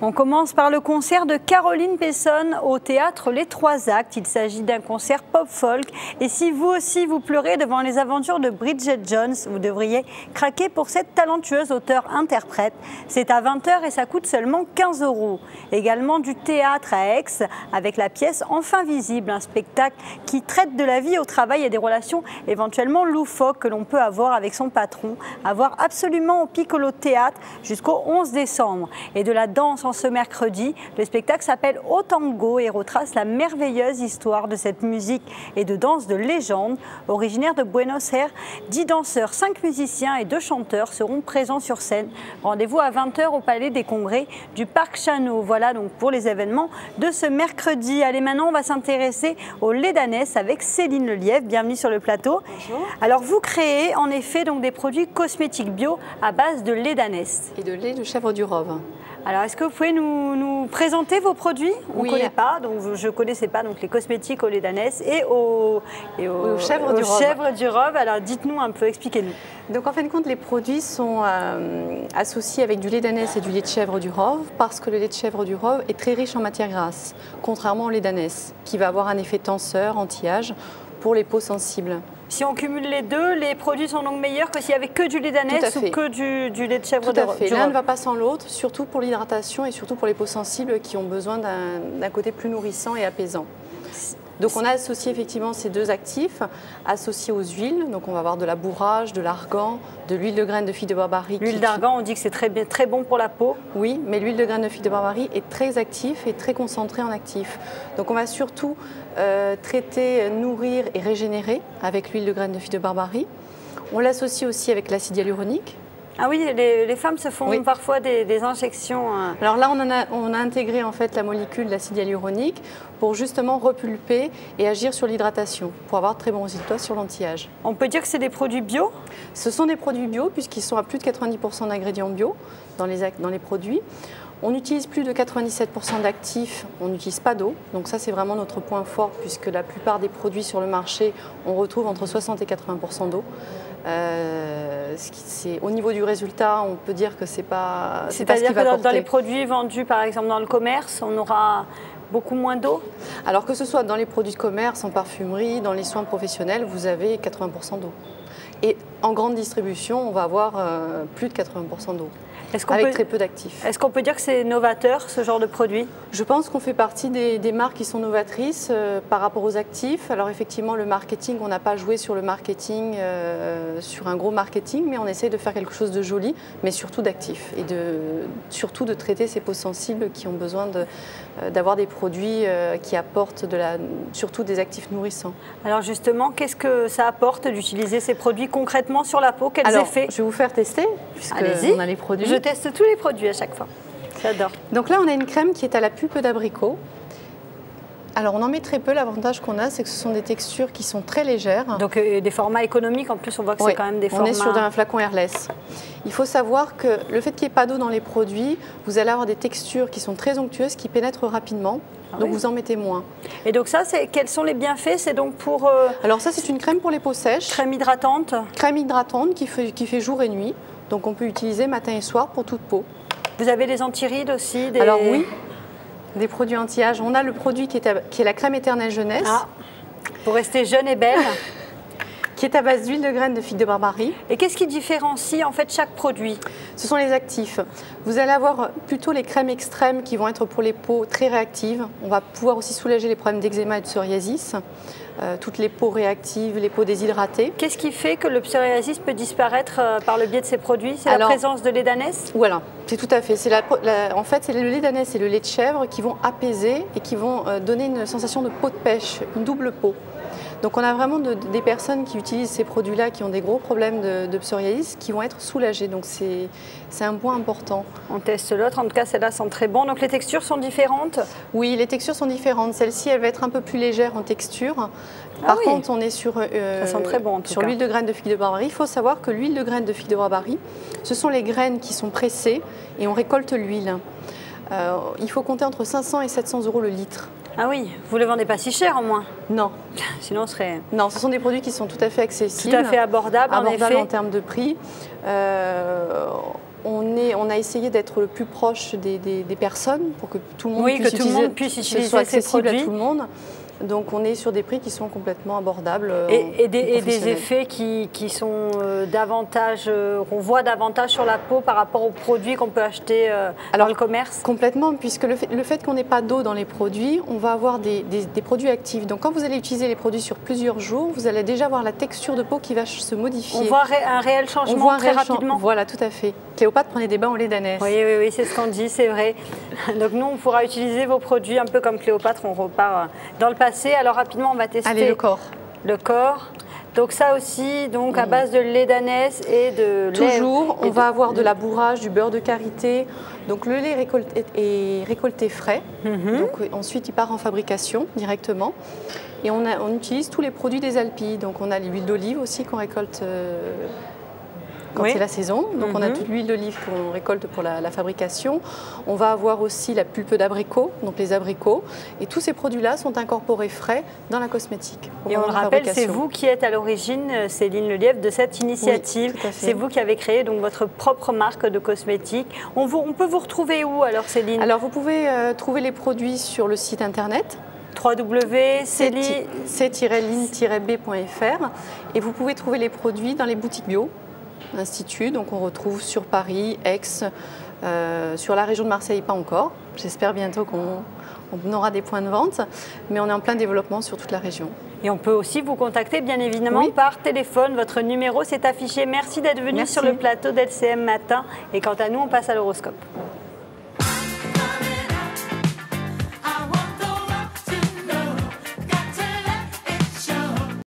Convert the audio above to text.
On commence par le concert de Caroline Pesson au théâtre Les Trois Actes. Il s'agit d'un concert pop-folk. Et si vous aussi vous pleurez devant les aventures de Bridget Jones, vous devriez craquer pour cette talentueuse auteure-interprète. C'est à 20 h et ça coûte seulement 15 €. Également du théâtre à Aix avec la pièce Enfin visible, un spectacle qui traite de la vie au travail et des relations éventuellement loufoques que l'on peut avoir avec son patron. À voir absolument au Piccolo Théâtre jusqu'au 11 décembre. Et de la danse en ce mercredi, le spectacle s'appelle Au Tango et retrace la merveilleuse histoire de cette musique et de danse de légende. Originaire de Buenos Aires, 10 danseurs, 5 musiciens et 2 chanteurs seront présents sur scène. Rendez-vous à 20 h au Palais des Congrès du Parc Chano. Voilà donc pour les événements de ce mercredi. Allez, maintenant on va s'intéresser au lait d'ânesse avec Céline Lelièvre. Bienvenue sur le plateau. Bonjour. Alors vous créez en effet donc des produits cosmétiques bio à base de lait d'ânesse. Et de lait de chèvre du Rove. Alors, est-ce que vous pouvez nous présenter vos produits? On Oui. ne connaît pas, donc je ne connaissais pas donc les cosmétiques au lait d'ânesse et au chèvre du Rove. chèvre du Rove. Alors, dites-nous un peu, expliquez-nous. Donc en fin de compte, les produits sont associés avec du lait d'ânesse et du lait de chèvre du Rove parce que le lait de chèvre du Rove est très riche en matières grasses, contrairement au lait d'ânesse qui va avoir un effet tenseur, anti-âge pour les peaux sensibles. Si on cumule les deux, les produits sont donc meilleurs que s'il n'y avait que du lait d'ânesse ou que du lait de chèvre du Rove. L'un ne va pas sans l'autre, surtout pour l'hydratation et surtout pour les peaux sensibles qui ont besoin d'un côté plus nourrissant et apaisant. Donc on a associé effectivement ces deux actifs associés aux huiles. Donc on va avoir de la bourrage, de l'argan, de l'huile de graines de figue de Barbarie. L'huile d'argan, on dit que c'est très bon pour la peau. Oui, mais l'huile de graines de figue de Barbarie est très actif et très concentré en actif. Donc on va surtout traiter, nourrir et régénérer avec l'huile de graines de figue de Barbarie. On l'associe aussi avec l'acide hyaluronique. Ah oui, les femmes se font parfois des injections. Alors là, on a intégré en fait la molécule d'acide hyaluronique pour justement repulper et agir sur l'hydratation, pour avoir de très bons résultats sur l'anti-âge. On peut dire que c'est des produits bio? Ce sont des produits bio puisqu'ils sont à plus de 90% d'ingrédients bio dans les produits. On utilise plus de 97% d'actifs, on n'utilise pas d'eau. Donc ça, c'est vraiment notre point fort puisque la plupart des produits sur le marché, on retrouve entre 60 et 80% d'eau. Au niveau du résultat, on peut dire que c'est pas ce qui va porter. C'est-à-dire que dans les produits vendus, par exemple, dans le commerce, on aura beaucoup moins d'eau? Alors que ce soit dans les produits de commerce, en parfumerie, dans les soins professionnels, vous avez 80% d'eau. Et en grande distribution, on va avoir plus de 80% d'eau. Avec très peu d'actifs. Est-ce qu'on peut dire que c'est novateur, ce genre de produit? Je pense qu'on fait partie des marques qui sont novatrices par rapport aux actifs. Alors effectivement, le marketing, on n'a pas joué sur le marketing, sur un gros marketing, mais on essaye de faire quelque chose de joli, mais surtout d'actifs. Et surtout de traiter ces peaux sensibles qui ont besoin d'avoir des produits qui apportent surtout des actifs nourrissants. Alors justement, qu'est-ce que ça apporte d'utiliser ces produits concrètement sur la peau? Quels effets? Je vais vous faire tester, puisqu'on a les produits. Je teste tous les produits à chaque fois. J'adore. Donc là, on a une crème qui est à la pulpe d'abricot. Alors, on en met très peu. L'avantage qu'on a, c'est que ce sont des textures qui sont très légères. Donc, des formats économiques. En plus, on voit que c'est quand même des formats... On est sur un flacon airless. Il faut savoir que le fait qu'il n'y ait pas d'eau dans les produits, vous allez avoir des textures qui sont très onctueuses, qui pénètrent rapidement. Donc, vous en mettez moins. Et donc ça, quels sont les bienfaits? C'est donc pour... Alors ça, c'est une crème pour les peaux sèches. Crème hydratante? Crème hydratante qui fait jour et nuit. Donc, on peut utiliser matin et soir pour toute peau. Vous avez des antirides aussi? Alors oui, des produits anti-âge. On a le produit qui est la crème éternelle jeunesse. Ah, pour rester jeune et belle. Qui est à base d'huile de graines de figue de Barbarie. Et qu'est-ce qui différencie en fait chaque produit? Ce sont les actifs. Vous allez avoir plutôt les crèmes extrêmes qui vont être pour les peaux très réactives. On va pouvoir aussi soulager les problèmes d'eczéma et de psoriasis. Toutes les peaux réactives, les peaux déshydratées. Qu'est-ce qui fait que le psoriasis peut disparaître par le biais de ces produits? C'est la présence de lait d'ânesse? Voilà, c'est tout à fait. En fait, c'est le lait d'ânesse et le lait de chèvre qui vont apaiser et qui vont donner une sensation de peau de pêche, une double peau. Donc on a vraiment des personnes qui utilisent ces produits-là, qui ont des gros problèmes de psoriasis, qui vont être soulagées. Donc c'est un point important. On teste l'autre, en tout cas celles-là sont très bonnes. Donc les textures sont différentes? Oui, les textures sont différentes. Celle-ci, elle va être un peu plus légère en texture. Par contre, on est sur l'huile de graines de figue de Barbarie. Il faut savoir que l'huile de graines de figue de Barbarie, ce sont les graines qui sont pressées et on récolte l'huile. Il faut compter entre 500 et 700 € le litre. Ah oui, vous ne le vendez pas si cher au moins? Non. Sinon, ce serait... Non, ce sont des produits qui sont tout à fait accessibles. Tout à fait abordables, en effet. En termes de prix. on a essayé d'être le plus proche des personnes pour que tout le monde puisse utiliser ces produits. À tout le monde. Donc on est sur des prix qui sont complètement abordables. Et des effets qui sont davantage, qu'on voit davantage sur la peau par rapport aux produits qu'on peut acheter dans le commerce. Complètement, puisque le fait qu'on n'ait pas d'eau dans les produits, on va avoir des produits actifs. Donc quand vous allez utiliser les produits sur plusieurs jours, vous allez déjà voir la texture de peau qui va se modifier. On voit un réel changement très rapidement. Voilà, tout à fait. Cléopâtre prenait des bains au lait d'ânesse. Oui, c'est ce qu'on dit, c'est vrai. Donc nous, on pourra utiliser vos produits un peu comme Cléopâtre, on repart dans le passé. Alors rapidement, on va tester. Allez, le corps. Le corre. Donc ça aussi, donc à base de lait d'ânesse et de lait. Toujours, on va avoir de la bourrage, du beurre de karité. Donc le lait est récolté frais. Donc ensuite, il part en fabrication directement. Et on utilise tous les produits des Alpilles. Donc on a l'huile d'olive aussi qu'on récolte quand c'est la saison. Donc on a toute l'huile d'olive qu'on récolte pour la fabrication. On va avoir aussi la pulpe d'abricot, donc les abricots. Et tous ces produits-là sont incorporés frais dans la cosmétique. Et on le rappelle, c'est vous qui êtes à l'origine, Céline Lelièvre, de cette initiative. Oui, c'est vous qui avez créé donc votre propre marque de cosmétiques. On peut vous retrouver où alors, Céline? Alors vous pouvez trouver les produits sur le site internet www.c-line-b.fr et vous pouvez trouver les produits dans les boutiques bio Institut. Donc on retrouve sur Paris, Aix, sur la région de Marseille, pas encore. J'espère bientôt qu'on aura des points de vente, mais on est en plein développement sur toute la région. Et on peut aussi vous contacter bien évidemment par téléphone. Votre numéro s'est affiché. Merci d'être venu sur le plateau d'LCM Matin. Et quant à nous, on passe à l'horoscope.